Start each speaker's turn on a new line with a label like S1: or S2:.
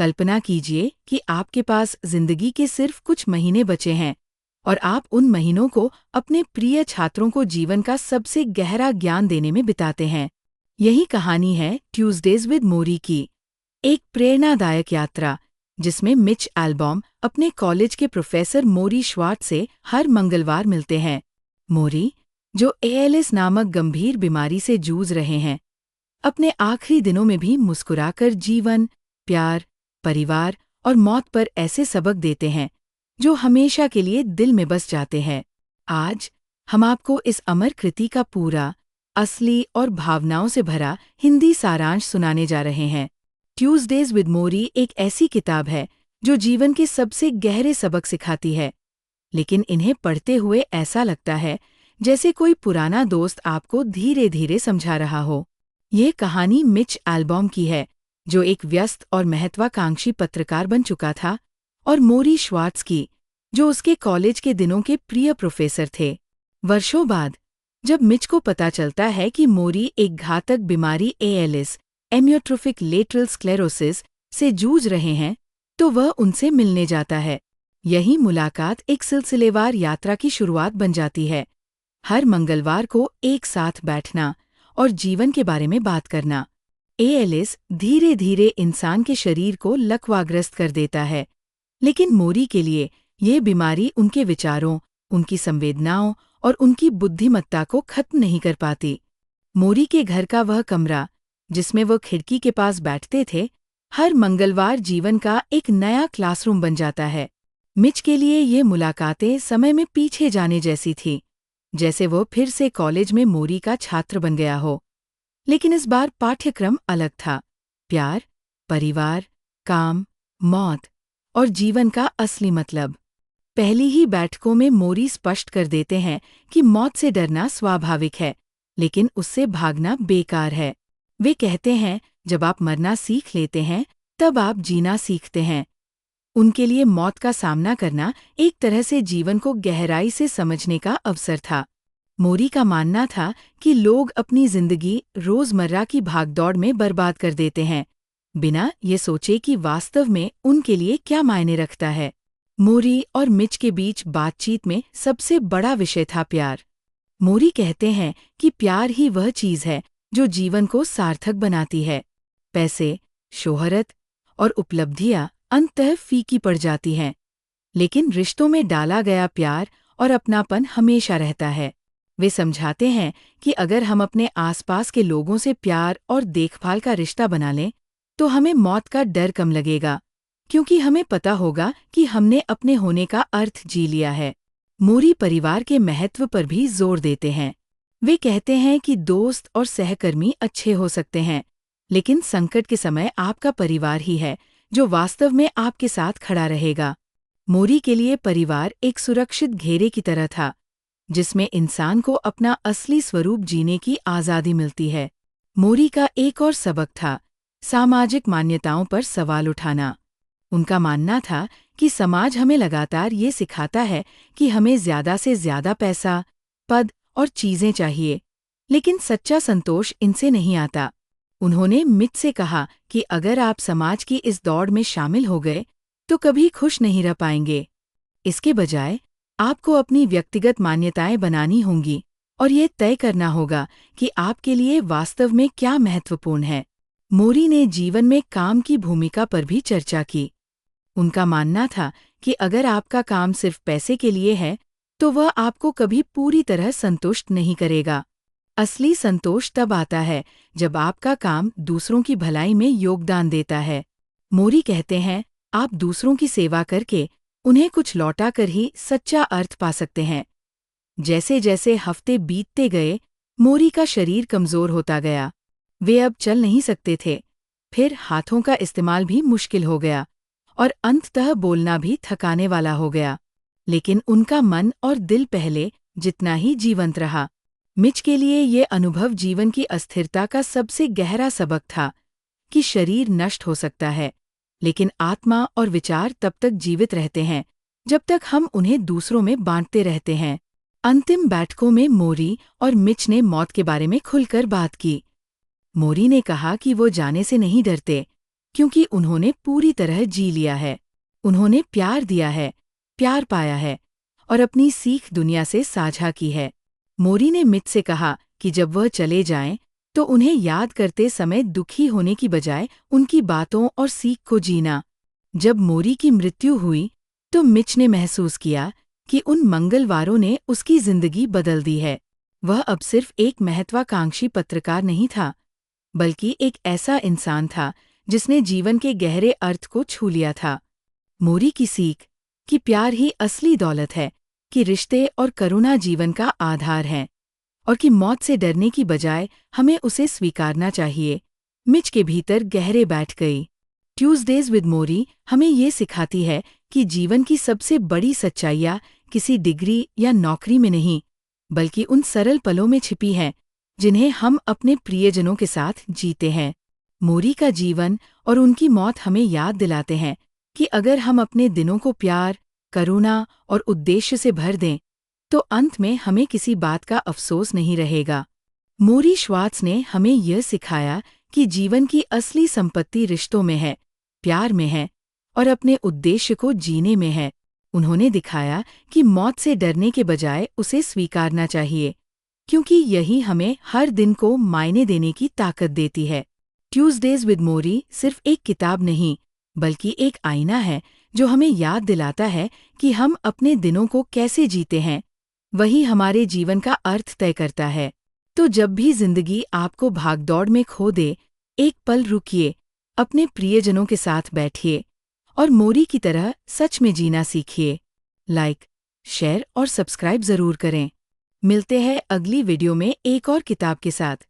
S1: कल्पना कीजिए कि आपके पास जिंदगी के सिर्फ कुछ महीने बचे हैं और आप उन महीनों को अपने प्रिय छात्रों को जीवन का सबसे गहरा ज्ञान देने में बिताते हैं। यही कहानी है ट्यूज़डेज विद मोरी की, एक प्रेरणादायक यात्रा जिसमें मिच एल्बॉम अपने कॉलेज के प्रोफेसर मोरी श्वार्ट्ज से हर मंगलवार मिलते हैं। मोरी, जो एएलएस नामक गंभीर बीमारी से जूझ रहे हैं, अपने आखिरी दिनों में भी मुस्कुराकर जीवन, प्यार, परिवार और मौत पर ऐसे सबक देते हैं जो हमेशा के लिए दिल में बस जाते हैं। आज हम आपको इस अमर कृति का पूरा, असली और भावनाओं से भरा हिंदी सारांश सुनाने जा रहे हैं। ट्यूज़डेज विद मोरी एक ऐसी किताब है जो जीवन के सबसे गहरे सबक सिखाती है, लेकिन इन्हें पढ़ते हुए ऐसा लगता है जैसे कोई पुराना दोस्त आपको धीरे धीरे समझा रहा हो। ये कहानी मिच एल्बॉम की है, जो एक व्यस्त और महत्वाकांक्षी पत्रकार बन चुका था, और मोरी श्वार्ट्ज की, जो उसके कॉलेज के दिनों के प्रिय प्रोफेसर थे। वर्षों बाद जब मिच को पता चलता है कि मोरी एक घातक बीमारी एएलएस, एमियोट्रोफिक लेटरल स्क्लेरोसिस, से जूझ रहे हैं, तो वह उनसे मिलने जाता है। यही मुलाकात एक सिलसिलेवार यात्रा की शुरुआत बन जाती है। हर मंगलवार को एक साथ बैठना और जीवन के बारे में बात करना। एएलएस धीरे धीरे इंसान के शरीर को लकवाग्रस्त कर देता है, लेकिन मोरी के लिए ये बीमारी उनके विचारों, उनकी संवेदनाओं और उनकी बुद्धिमत्ता को खत्म नहीं कर पाती। मोरी के घर का वह कमरा, जिसमें वो खिड़की के पास बैठते थे, हर मंगलवार जीवन का एक नया क्लासरूम बन जाता है। मिच के लिए ये मुलाकातें समय में पीछे जाने जैसी थीं, जैसे वो फिर से कॉलेज में मोरी का छात्र बन गया हो। लेकिन इस बार पाठ्यक्रम अलग था। प्यार, परिवार, काम, मौत और जीवन का असली मतलब। पहली ही बैठकों में मोरी स्पष्ट कर देते हैं कि मौत से डरना स्वाभाविक है, लेकिन उससे भागना बेकार है। वे कहते हैं, जब आप मरना सीख लेते हैं, तब आप जीना सीखते हैं। उनके लिए मौत का सामना करना एक तरह से जीवन को गहराई से समझने का अवसर था। मोरी का मानना था कि लोग अपनी जिंदगी रोजमर्रा की भागदौड़ में बर्बाद कर देते हैं, बिना ये सोचे कि वास्तव में उनके लिए क्या मायने रखता है। मोरी और मिच के बीच बातचीत में सबसे बड़ा विषय था प्यार। मोरी कहते हैं कि प्यार ही वह चीज है जो जीवन को सार्थक बनाती है। पैसे, शोहरत और उपलब्धियां अंततः फीकी पड़ जाती हैं, लेकिन रिश्तों में डाला गया प्यार और अपनापन हमेशा रहता है। वे समझाते हैं कि अगर हम अपने आसपास के लोगों से प्यार और देखभाल का रिश्ता बना लें, तो हमें मौत का डर कम लगेगा, क्योंकि हमें पता होगा कि हमने अपने होने का अर्थ जी लिया है। मोरी परिवार के महत्व पर भी जोर देते हैं। वे कहते हैं कि दोस्त और सहकर्मी अच्छे हो सकते हैं, लेकिन संकट के समय आपका परिवार ही है जो वास्तव में आपके साथ खड़ा रहेगा। मोरी के लिए परिवार एक सुरक्षित घेरे की तरह था, जिसमें इंसान को अपना असली स्वरूप जीने की आज़ादी मिलती है। मोरी का एक और सबक था सामाजिक मान्यताओं पर सवाल उठाना। उनका मानना था कि समाज हमें लगातार ये सिखाता है कि हमें ज्यादा से ज्यादा पैसा, पद और चीजें चाहिए, लेकिन सच्चा संतोष इनसे नहीं आता। उन्होंने मिच से कहा कि अगर आप समाज की इस दौड़ में शामिल हो गए, तो कभी खुश नहीं रह पाएंगे। इसके बजाय आपको अपनी व्यक्तिगत मान्यताएं बनानी होंगी और ये तय करना होगा कि आपके लिए वास्तव में क्या महत्वपूर्ण है। मोरी ने जीवन में काम की भूमिका पर भी चर्चा की। उनका मानना था कि अगर आपका काम सिर्फ पैसे के लिए है, तो वह आपको कभी पूरी तरह संतुष्ट नहीं करेगा। असली संतोष तब आता है जब आपका काम दूसरों की भलाई में योगदान देता है। मोरी कहते हैं, आप दूसरों की सेवा करके उन्हें कुछ लौटा कर ही सच्चा अर्थ पा सकते हैं। जैसे जैसे हफ्ते बीतते गए, मोरी का शरीर कमजोर होता गया। वे अब चल नहीं सकते थे। फिर हाथों का इस्तेमाल भी मुश्किल हो गया और अंततः बोलना भी थकाने वाला हो गया। लेकिन उनका मन और दिल पहले जितना ही जीवंत रहा। मिच के लिए ये अनुभव जीवन की अस्थिरता का सबसे गहरा सबक था कि शरीर नष्ट हो सकता है, लेकिन आत्मा और विचार तब तक जीवित रहते हैं जब तक हम उन्हें दूसरों में बांटते रहते हैं। अंतिम बैठकों में मोरी और मिच ने मौत के बारे में खुलकर बात की। मोरी ने कहा कि वो जाने से नहीं डरते, क्योंकि उन्होंने पूरी तरह जी लिया है। उन्होंने प्यार दिया है, प्यार पाया है और अपनी सीख दुनिया से साझा की है। मोरी ने मित से कहा कि जब वह चले जाएं, तो उन्हें याद करते समय दुखी होने की बजाय उनकी बातों और सीख को जीना। जब मोरी की मृत्यु हुई, तो मिच ने महसूस किया कि उन मंगलवारों ने उसकी जिंदगी बदल दी है। वह अब सिर्फ एक महत्वाकांक्षी पत्रकार नहीं था, बल्कि एक ऐसा इंसान था जिसने जीवन के गहरे अर्थ को छू लिया था। मोरी की सीख कि प्यार ही असली दौलत है, कि रिश्ते और करुणा जीवन का आधार हैं और कि मौत से डरने की बजाय हमें उसे स्वीकारना चाहिए, मिच के भीतर गहरे बैठ गई। ट्यूज़डेज विद मोरी हमें ये सिखाती है कि जीवन की सबसे बड़ी सच्चाइयाँ किसी डिग्री या नौकरी में नहीं, बल्कि उन सरल पलों में छिपी हैं जिन्हें हम अपने प्रियजनों के साथ जीते हैं। मोरी का जीवन और उनकी मौत हमें याद दिलाते हैं कि अगर हम अपने दिनों को प्यार, करुणा और उद्देश्य से भर दें, तो अंत में हमें किसी बात का अफसोस नहीं रहेगा। मोरी श्वार्ट्ज़ ने हमें यह सिखाया कि जीवन की असली संपत्ति रिश्तों में है, प्यार में है और अपने उद्देश्य को जीने में है। उन्होंने दिखाया कि मौत से डरने के बजाय उसे स्वीकारना चाहिए, क्योंकि यही हमें हर दिन को मायने देने की ताकत देती है। ट्यूज़डेज विद मोरी सिर्फ एक किताब नहीं, बल्कि एक आईना है जो हमें याद दिलाता है कि हम अपने दिनों को कैसे जीते हैं, वही हमारे जीवन का अर्थ तय करता है। तो जब भी जिंदगी आपको भागदौड़ में खो दे, एक पल रुकिए, अपने प्रियजनों के साथ बैठिए और मोरी की तरह सच में जीना सीखिए। लाइक, शेयर और सब्सक्राइब जरूर करें। मिलते हैं अगली वीडियो में एक और किताब के साथ।